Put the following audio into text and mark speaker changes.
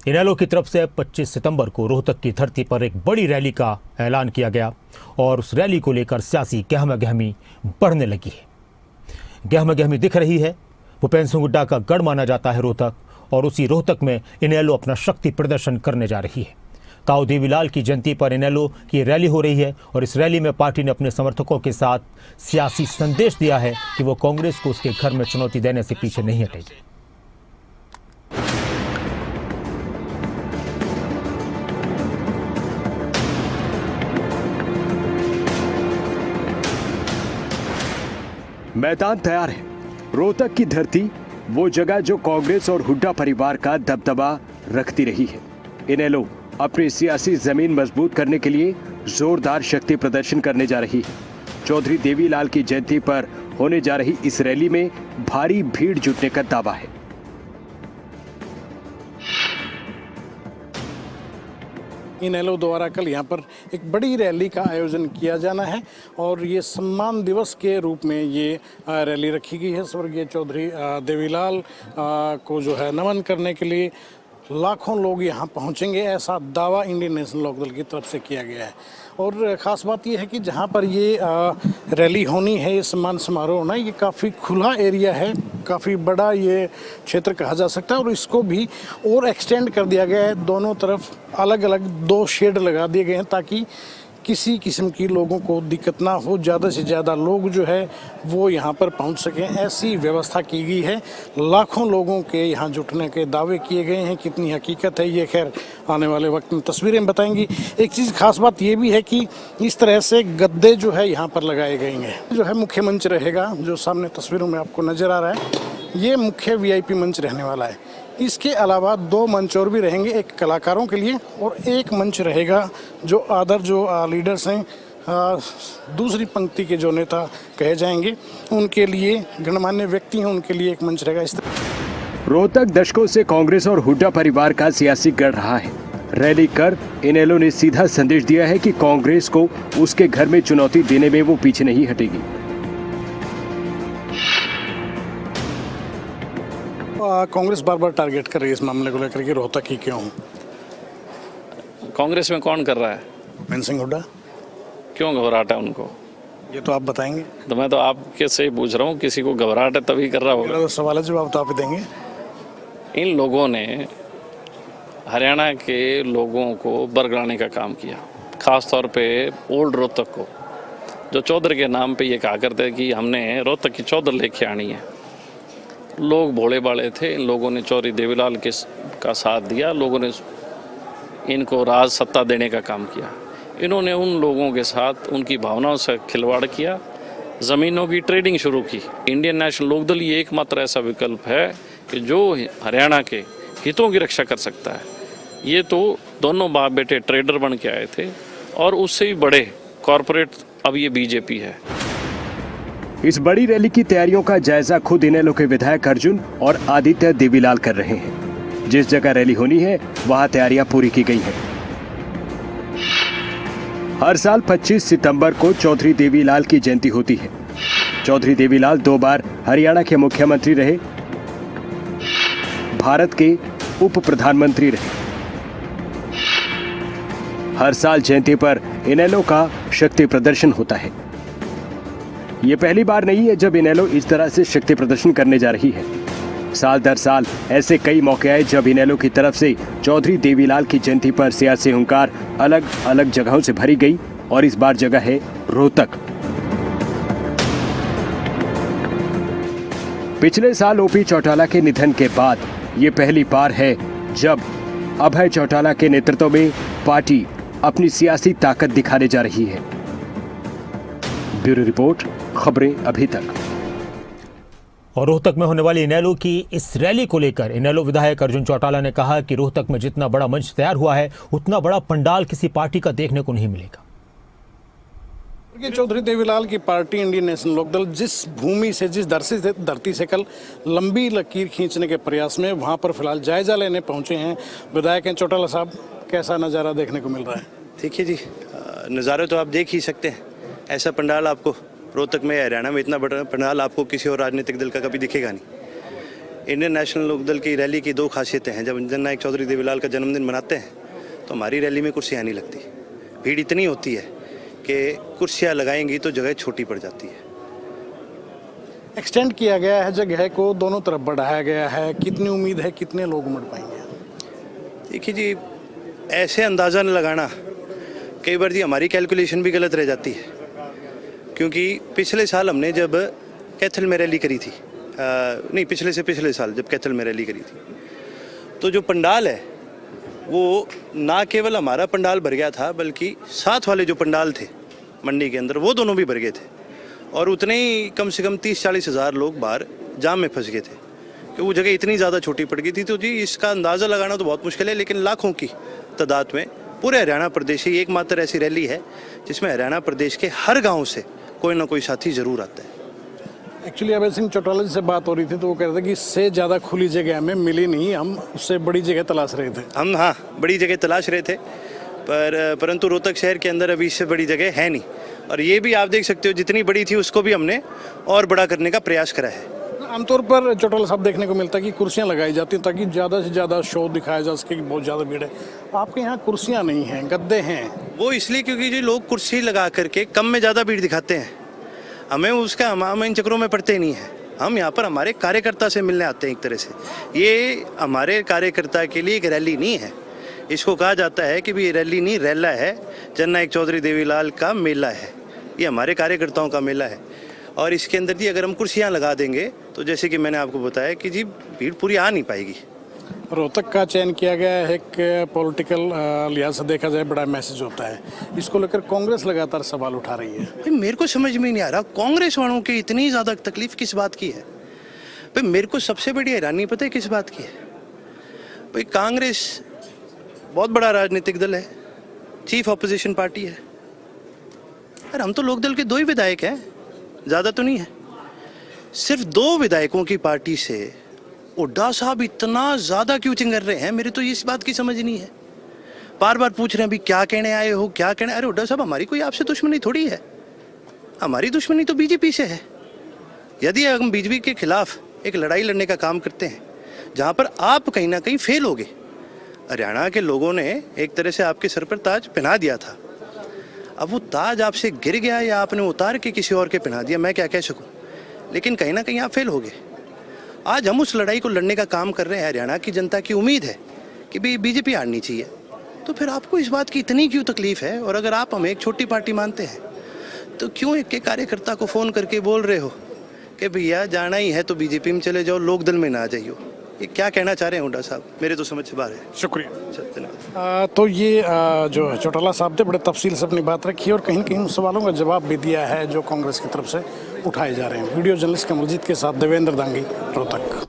Speaker 1: इनेलो की तरफ से 25 सितंबर को रोहतक की धरती पर एक बड़ी रैली का ऐलान किया गया और उस रैली को लेकर सियासी गहमागहमी बढ़ने लगी है। गहमागहमी दिख रही है। भूपेंद्र सिंह हुड्डा का गढ़ माना जाता है रोहतक, और उसी रोहतक में इनेलो अपना शक्ति प्रदर्शन करने जा रही है। ताऊ देवीलाल की जयंती पर इनेलो की रैली हो रही है और इस रैली में पार्टी ने अपने समर्थकों के साथ सियासी संदेश दिया है कि वो कांग्रेस को उसके घर में चुनौती देने से पीछे नहीं हटेगी।
Speaker 2: मैदान तैयार है। रोहतक की धरती वो जगह जो कांग्रेस और हुड्डा परिवार का दबदबा रखती रही है। इनेलो अपनी सियासी जमीन मजबूत करने के लिए जोरदार शक्ति प्रदर्शन करने जा रही है। चौधरी देवीलाल की जयंती पर होने जा रही इस रैली में भारी भीड़ जुटने का दावा है।
Speaker 3: इनेलो द्वारा कल यहाँ पर एक बड़ी रैली का आयोजन किया जाना है और ये सम्मान दिवस के रूप में ये रैली रखी गई है। स्वर्गीय चौधरी देवीलाल को जो है नमन करने के लिए लाखों लोग यहाँ पहुँचेंगे, ऐसा दावा इंडियन नेशनल लोकदल की तरफ से किया गया है। और ख़ास बात यह है कि जहाँ पर ये रैली होनी है, ये सम्मान समारोह होना है, ये काफ़ी खुला एरिया है, काफ़ी बड़ा ये क्षेत्र कहा जा सकता है और इसको भी और एक्सटेंड कर दिया गया है। दोनों तरफ अलग अलग 2 शेड लगा दिए गए हैं ताकि किसी किस्म की लोगों को दिक्कत ना हो, ज़्यादा से ज़्यादा लोग जो है वो यहाँ पर पहुँच सकें, ऐसी व्यवस्था की गई है। लाखों लोगों के यहाँ जुटने के दावे किए गए हैं। कितनी हकीकत है ये खैर आने वाले वक्त में तस्वीरें बताएंगी। एक चीज़ खास बात ये भी है कि इस तरह से गद्दे जो है यहाँ पर लगाए गए हैं। जो है मुख्य मंच रहेगा, जो सामने तस्वीरों में आपको नज़र आ रहा है, ये मुख्य VIP मंच रहने वाला है। इसके अलावा 2 मंच और भी रहेंगे, एक कलाकारों के लिए और एक मंच रहेगा जो अदर जो लीडर्स हैं, दूसरी पंक्ति के जो नेता कहे जाएंगे उनके लिए, गणमान्य व्यक्ति हैं उनके लिए एक मंच रहेगा। इस तरह
Speaker 2: रोहतक दशकों से कांग्रेस और हुड्डा परिवार का सियासी गढ़ रहा है। रैली कर इनेलो ने सीधा संदेश दिया है कि कांग्रेस को उसके घर में चुनौती देने में वो पीछे नहीं हटेगी।
Speaker 3: कांग्रेस बार बार टारगेट कर रही है इस मामले को लेकर कि रोहतक ही क्यों?
Speaker 4: कांग्रेस में कौन कर रहा है?
Speaker 3: भूपेंद्र सिंह हुड्डा।
Speaker 4: क्यों घबराहट है उनको?
Speaker 3: ये तो आप बताएंगे।
Speaker 4: तो मैं तो आपके से पूछ रहा हूँ, किसी को घबराहट है तभी कर रहा होगा।
Speaker 3: तो सवाल जवाब तो आप ही देंगे।
Speaker 4: इन लोगों ने हरियाणा के लोगों को बरगलाने का काम किया, खास तौर पे ओल्ड रोहतक को, जो चौधर के नाम पे ये कहा करते कि हमने रोहतक की चौधर लेके आनी है। लोग भोले भाले थे, इन लोगों ने चौधरी देवीलाल का साथ दिया, लोगों ने इनको राज सत्ता देने का काम किया। इन्होंने उन लोगों के साथ उनकी भावनाओं से खिलवाड़ किया, ज़मीनों की ट्रेडिंग शुरू की। इंडियन नेशनल लोकदल ये एकमात्र ऐसा विकल्प है कि जो हरियाणा के हितों की रक्षा कर सकता है। ये तो दोनों बाप बेटे ट्रेडर बन के आए थे और उससे भी बड़े कॉरपोरेट अब ये BJP है।
Speaker 2: इस बड़ी रैली की तैयारियों का जायजा खुद इनेलो के विधायक अर्जुन और आदित्य देवीलाल कर रहे हैं। जिस जगह रैली होनी है वहां तैयारियां पूरी की गई हैं। हर साल 25 सितंबर को चौधरी देवीलाल की जयंती होती है। चौधरी देवीलाल 2 बार हरियाणा के मुख्यमंत्री रहे, भारत के उप प्रधानमंत्री रहे। हर साल जयंती पर इनेलो का शक्ति प्रदर्शन होता है। ये पहली बार नहीं है जब इनेलो इस तरह से शक्ति प्रदर्शन करने जा रही है। साल दर साल ऐसे कई मौके आए जब इनेलो की तरफ से चौधरी देवीलाल की जयंती पर सियासी हुंकार अलग अलग जगहों से भरी गई और इस बार जगह है रोहतक। पिछले साल OP चौटाला के निधन के बाद ये पहली बार है जब अभय चौटाला के नेतृत्व में पार्टी अपनी सियासी ताकत दिखाने जा रही है। ब्यूरो रिपोर्ट, खबरें अभी तक।
Speaker 1: और रोहतक में होने वाली इनेलो की इस रैली को लेकर इनेलो विधायक अर्जुन चौटाला ने कहा कि रोहतक में जितना बड़ा मंच तैयार हुआ है उतना बड़ा पंडाल किसी पार्टी का देखने को नहीं मिलेगा।
Speaker 3: चौधरी देवीलाल की पार्टी इंडियन नेशनल लोकदल जिस भूमि से, जिस धरती से कल लंबी लकीर खींचने के प्रयास में, वहां पर फिलहाल जायजा लेने पहुंचे हैं विधायक हैं। चौटाला साहब, कैसा नज़ारा देखने को मिल रहा है?
Speaker 5: देखिए जी, नज़ारे तो आप देख ही सकते हैं। ऐसा पंडाल आपको रोहतक में, हरियाणा में इतना बड़ा पंडाल आपको किसी और राजनीतिक दल का कभी दिखेगा नहीं। इंडियन नेशनल लोकदल की रैली की दो खासियतें हैं। जब जननायक चौधरी देवीलाल का जन्मदिन मनाते हैं तो हमारी रैली में कुर्सियाँ नहीं लगती। भीड़ इतनी होती है कि कुर्सियाँ लगाएंगी तो जगह छोटी पड़ जाती है।
Speaker 3: एक्सटेंड किया गया है जगह को, दोनों तरफ बढ़ाया गया है, कितनी उम्मीद है कितने लोग उमड़ पाएंगे?
Speaker 5: देखिए जी, ऐसे अंदाज़ा न लगाना, कई बार जी हमारी कैलकुलेशन भी गलत रह जाती है। क्योंकि पिछले साल हमने जब कैथल में रैली करी थी, नहीं पिछले से पिछले साल जब कैथल में रैली करी थी, तो जो पंडाल है वो ना केवल हमारा पंडाल भर गया था बल्कि साथ वाले जो पंडाल थे मंडी के अंदर वो दोनों भी भर गए थे। और उतने ही कम से कम 30-40 हज़ार लोग बाहर जाम में फंस गए थे कि वो जगह इतनी ज़्यादा छोटी पड़ गई थी। तो जी इसका अंदाज़ा लगाना तो बहुत मुश्किल है, लेकिन लाखों की तादाद में पूरे हरियाणा प्रदेश ही एकमात्र ऐसी रैली है जिसमें हरियाणा प्रदेश के हर गाँव से कोई ना कोई साथी ज़रूर आता है।
Speaker 3: एक्चुअली अभय सिंह चौटाला जी से बात हो रही थी तो वो कह रहे थे कि इससे ज़्यादा खुली जगह हमें मिली नहीं, हम उससे बड़ी जगह तलाश रहे थे।
Speaker 5: हम हाँ बड़ी जगह तलाश रहे थे, परंतु रोहतक शहर के अंदर अभी इससे बड़ी जगह है नहीं। और ये भी आप देख सकते हो जितनी बड़ी थी उसको भी हमने और बड़ा करने का प्रयास करा है।
Speaker 3: आमतौर पर चौटाला साहब देखने को मिलता है कि कुर्सियां लगाई जाती हैं ताकि ज़्यादा से ज़्यादा शो दिखाया जा सके कि बहुत ज़्यादा भीड़ है। आपके यहाँ कुर्सियाँ नहीं हैं, गद्दे हैं।
Speaker 5: वो इसलिए क्योंकि जो लोग कुर्सी लगा करके कम में ज़्यादा भीड़ दिखाते हैं, हमें उसका हम इन चक्रों में पड़ते नहीं हैं। हम यहाँ पर हमारे कार्यकर्ता से मिलने आते हैं। एक तरह से ये हमारे कार्यकर्ता के लिए एक रैली नहीं है, इसको कहा जाता है कि भी ये रैली नहीं रैला है, जननायक चौधरी देवीलाल का मेला है, ये हमारे कार्यकर्ताओं का मेला है। और इसके अंदर जी अगर हम कुर्सियाँ लगा देंगे तो जैसे कि मैंने आपको बताया कि जी भीड़ पूरी आ नहीं पाएगी।
Speaker 3: रोहतक का चयन किया गया है, एक पॉलिटिकल लिहाज से देखा जाए बड़ा मैसेज होता है, इसको लेकर कांग्रेस लगातार सवाल उठा रही है।
Speaker 5: भाई मेरे को समझ में नहीं आ रहा कांग्रेस वालों की इतनी ज़्यादा तकलीफ किस बात की है। भाई मेरे को सबसे बड़ी हैरानी पता है किस बात की है। भाई कांग्रेस बहुत बड़ा राजनीतिक दल है, चीफ ऑपोजिशन पार्टी है। अरे हम तो लोकदल के 2 ही विधायक हैं, ज़्यादा तो नहीं है। सिर्फ 2 विधायकों की पार्टी से हुड्डा साहब इतना ज़्यादा क्यों चिंगर रहे हैं, मेरे तो इस बात की समझ नहीं है। बार बार पूछ रहे हैं भी क्या कहने आए हो, क्या कहने। अरे हुड्डा साहब हमारी कोई आपसे दुश्मनी थोड़ी है, हमारी दुश्मनी तो बीजेपी से है। यदि हम बीजेपी के खिलाफ एक लड़ाई लड़ने का काम करते हैं जहाँ पर आप कहीं ना कहीं फेल होगे। हरियाणा के लोगों ने एक तरह से आपके सर पर ताज पहना दिया था, अब वो ताज आपसे गिर गया या आपने उतार के किसी और के पहना दिया, मैं क्या कह सकूं। लेकिन कहीं ना कहीं आप फेल हो गए। आज हम उस लड़ाई को लड़ने का काम कर रहे हैं। हरियाणा की जनता की उम्मीद है कि भाई बीजेपी हारनी चाहिए, तो फिर आपको इस बात की इतनी क्यों तकलीफ है। और अगर आप हमें एक छोटी पार्टी मानते हैं तो क्यों एक के कार्यकर्ता को फ़ोन करके बोल रहे हो कि भैया जाना ही है तो बीजेपी में चले जाओ, लोकदल में ना आ जाइयो। ये क्या कहना चाह रहे हैं हुड्डा साहब, मेरे तो समझ से बाहर है।
Speaker 3: शुक्रिया। तो ये जो चौटाला साहब थे बड़े तफसील से अपनी बात रखी और कहीं न कहीं उन सवालों का जवाब भी दिया है जो कांग्रेस की तरफ से उठाए जा रहे हैं। वीडियो जर्नलिस्ट कमलजीत के साथ देवेंद्र दांगी, रोहतक।